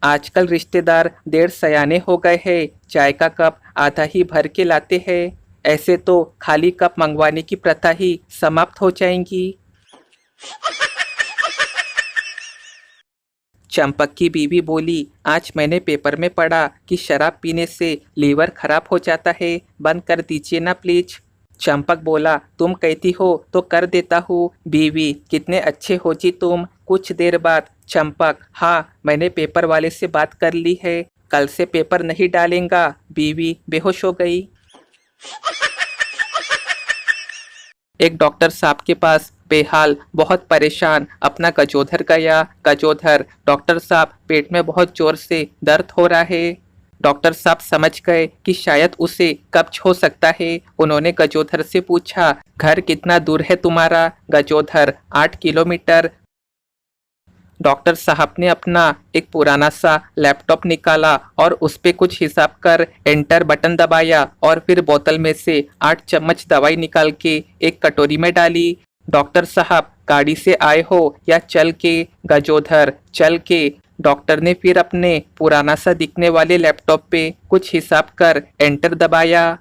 आजकल रिश्तेदार देर सयाने हो गए हैं, चाय का कप आधा ही भर के लाते हैं। ऐसे तो खाली कप मंगवाने की प्रथा ही समाप्त हो जाएंगी। चंपक की बीवी बोली, आज मैंने पेपर में पढ़ा कि शराब पीने से लीवर खराब हो जाता है, बंद कर दीजिए ना प्लीज। चंपक बोला, तुम कहती हो तो कर देता हूँ। बीवी, कितने अच्छे हो जी तुम। कुछ देर बाद चंपक, हाँ मैंने पेपर वाले से बात कर ली है, कल से पेपर नहीं डालेगा। बीवी बेहोश हो गई। एक डॉक्टर साहब के पास बेहाल बहुत परेशान अपना गजोधर गया। गजोधर, डॉक्टर साहब पेट में बहुत जोर से दर्द हो रहा है। डॉक्टर साहब समझ गए कि शायद उसे कब्ज हो सकता है। उन्होंने गजोधर से पूछा, घर कितना दूर है तुम्हारा? गजोधर, 8 किलोमीटर। डॉक्टर साहब ने अपना एक पुराना सा लैपटॉप निकाला और उस पे कुछ हिसाब कर एंटर बटन दबाया और फिर बोतल में से 8 चम्मच दवाई निकाल के एक कटोरी में डाली। डॉक्टर साहब, गाड़ी से आए हो या चल के? गजोधर, चल के। डॉक्टर ने फिर अपने पुराना सा दिखने वाले लैपटॉप पे कुछ हिसाब कर एंटर दबाया।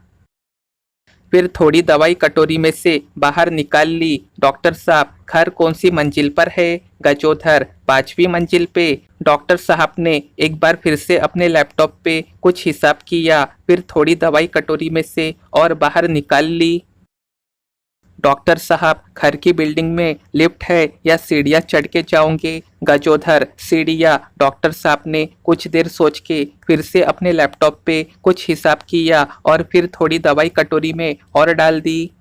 फिर थोड़ी दवाई कटोरी में से बाहर निकाल ली। डॉक्टर साहब, घर कौन सी मंजिल पर है? गजोधर, 5वीं मंजिल पे। डॉक्टर साहब ने एक बार फिर से अपने लैपटॉप पे कुछ हिसाब किया, फिर थोड़ी दवाई कटोरी में से और बाहर निकाल ली। डॉक्टर साहब, घर की बिल्डिंग में लिफ्ट है या सीढ़ियाँ चढ़ के जाओगे? गजोधर, सीढ़ियाँ। डॉक्टर साहब ने कुछ देर सोच के फिर से अपने लैपटॉप पे कुछ हिसाब किया और फिर थोड़ी दवाई कटोरी में और डाल दी।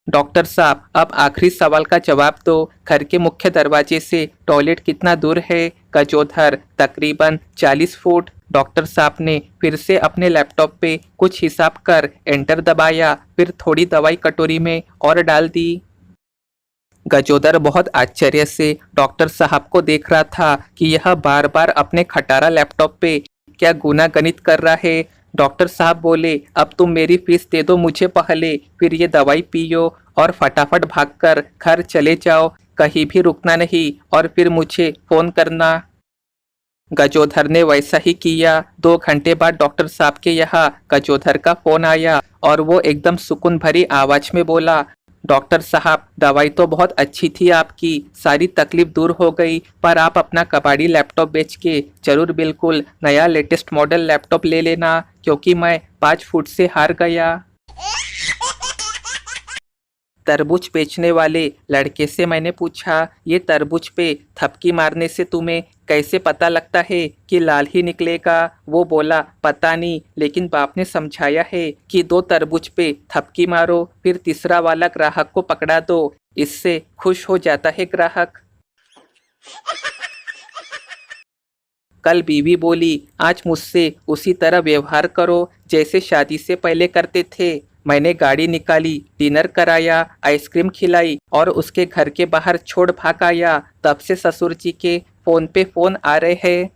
डॉक्टर साहब, अब आखिरी सवाल का जवाब दो, घर के मुख्य दरवाजे से टॉयलेट कितना दूर है? गजोधर, तकरीबन 40 फुट। डॉक्टर साहब ने फिर से अपने लैपटॉप पे कुछ हिसाब कर एंटर दबाया, फिर थोड़ी दवाई कटोरी में और डाल दी। गजोदर बहुत आश्चर्य से डॉक्टर साहब को देख रहा था कि यह बार बार अपने खटारा लैपटॉप पे क्या गुना गणित कर रहा है। डॉक्टर साहब बोले, अब तुम मेरी फीस दे दो मुझे पहले, फिर ये दवाई पियो और फटाफट भागकर घर चले जाओ, कहीं भी रुकना नहीं और फिर मुझे फोन करना। गजोधर ने वैसा ही किया। 2 घंटे बाद डॉक्टर साहब के यहाँ गजोधर का फोन आया और वो एकदम सुकून भरी आवाज में बोला, डॉक्टर साहब, दवाई तो बहुत अच्छी थी आपकी, सारी तकलीफ दूर हो गई, पर आप अपना कबाड़ी लैपटॉप बेच के जरूर बिल्कुल नया लेटेस्ट मॉडल लैपटॉप ले लेना, क्योंकि मैं 5 फुट से हार गया। तरबूज बेचने वाले लड़के से मैंने पूछा, ये तरबूज पे थपकी मारने से तुम्हें कैसे पता लगता है कि लाल ही निकलेगा? वो बोला, पता नहीं, लेकिन बाप ने समझाया है कि 2 तरबूज पे थपकी मारो, फिर तीसरा वाला ग्राहक को पकड़ा दो, इससे खुश हो जाता है ग्राहक। कल बीवी बोली, आज मुझसे उसी तरह व्यवहार करो जैसे शादी से पहले करते थे। मैंने गाड़ी निकाली, डिनर कराया, आइसक्रीम खिलाई और उसके घर के बाहर छोड़ भाग आया। तब से ससुर जी के फोन पे फोन आ रहे हैं।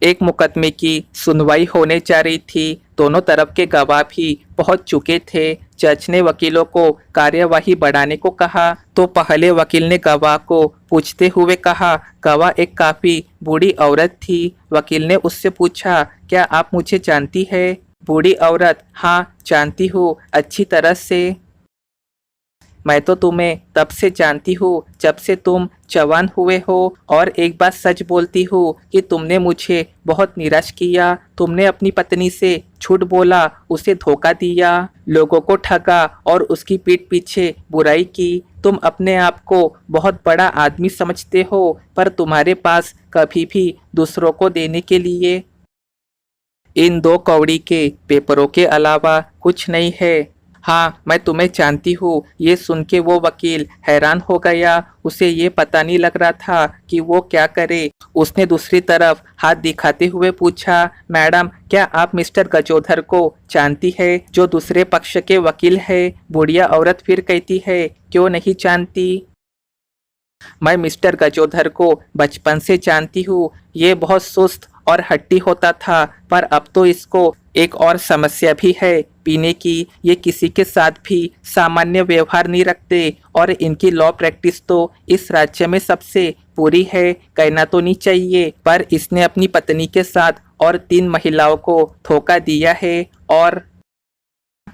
एक मुकदमे की सुनवाई होने जा रही थी। दोनों तरफ के गवाह भी पहुंच चुके थे। जज ने वकीलों को कार्यवाही बढ़ाने को कहा तो पहले वकील ने गवाह को पूछते हुए कहा, गवाह एक काफी बूढ़ी औरत थी। वकील ने उससे पूछा, क्या आप मुझे जानती है? बूढ़ी औरत, हाँ जानती हूँ, अच्छी तरह से। मैं तो तुम्हें तब से जानती हूँ जब से तुम जवान हुए हो, और एक बात सच बोलती हूँ कि तुमने मुझे बहुत निराश किया। तुमने अपनी पत्नी से झूठ बोला, उसे धोखा दिया, लोगों को ठगा और उसकी पीठ पीछे बुराई की। तुम अपने आप को बहुत बड़ा आदमी समझते हो, पर तुम्हारे पास कभी भी दूसरों को देने के लिए इन 2 कौड़ी के पेपरों के अलावा कुछ नहीं है। हाँ, मैं तुम्हें जानती हूँ। ये सुन के वो वकील हैरान हो गया। उसे ये पता नहीं लग रहा था कि वो क्या करे। उसने दूसरी तरफ हाथ दिखाते हुए पूछा, मैडम, क्या आप मिस्टर गजोधर को जानती है जो दूसरे पक्ष के वकील है? बुढ़िया औरत फिर कहती है, क्यों नहीं जानती? मैं मिस्टर गजोधर को बचपन से जानती हूँ। ये बहुत सुस्त और हट्टी होता था, पर अब तो इसको एक और समस्या भी है पीने की। ये किसी के साथ भी सामान्य व्यवहार नहीं रखते और इनकी लॉ प्रैक्टिस तो इस राज्य में सबसे बुरी है, कहना तो नहीं चाहिए, पर इसने अपनी पत्नी के साथ और 3 महिलाओं को धोखा दिया है और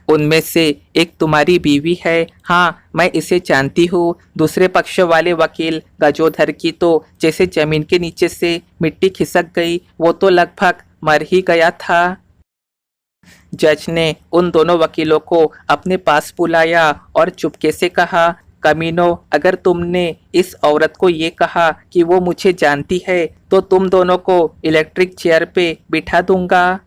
उनमें से एक तुम्हारी बीवी है। हाँ, मैं इसे जानती हूँ। दूसरे पक्ष वाले वकील गजोधर की तो जैसे जमीन के नीचे से मिट्टी खिसक गई, वो तो लगभग मर ही गया था। जज ने उन दोनों वकीलों को अपने पास बुलाया और चुपके से कहा, कमीनों, अगर तुमने इस औरत को ये कहा कि वो मुझे जानती है तो तुम दोनों को इलेक्ट्रिक चेयर पे बिठा दूंगा।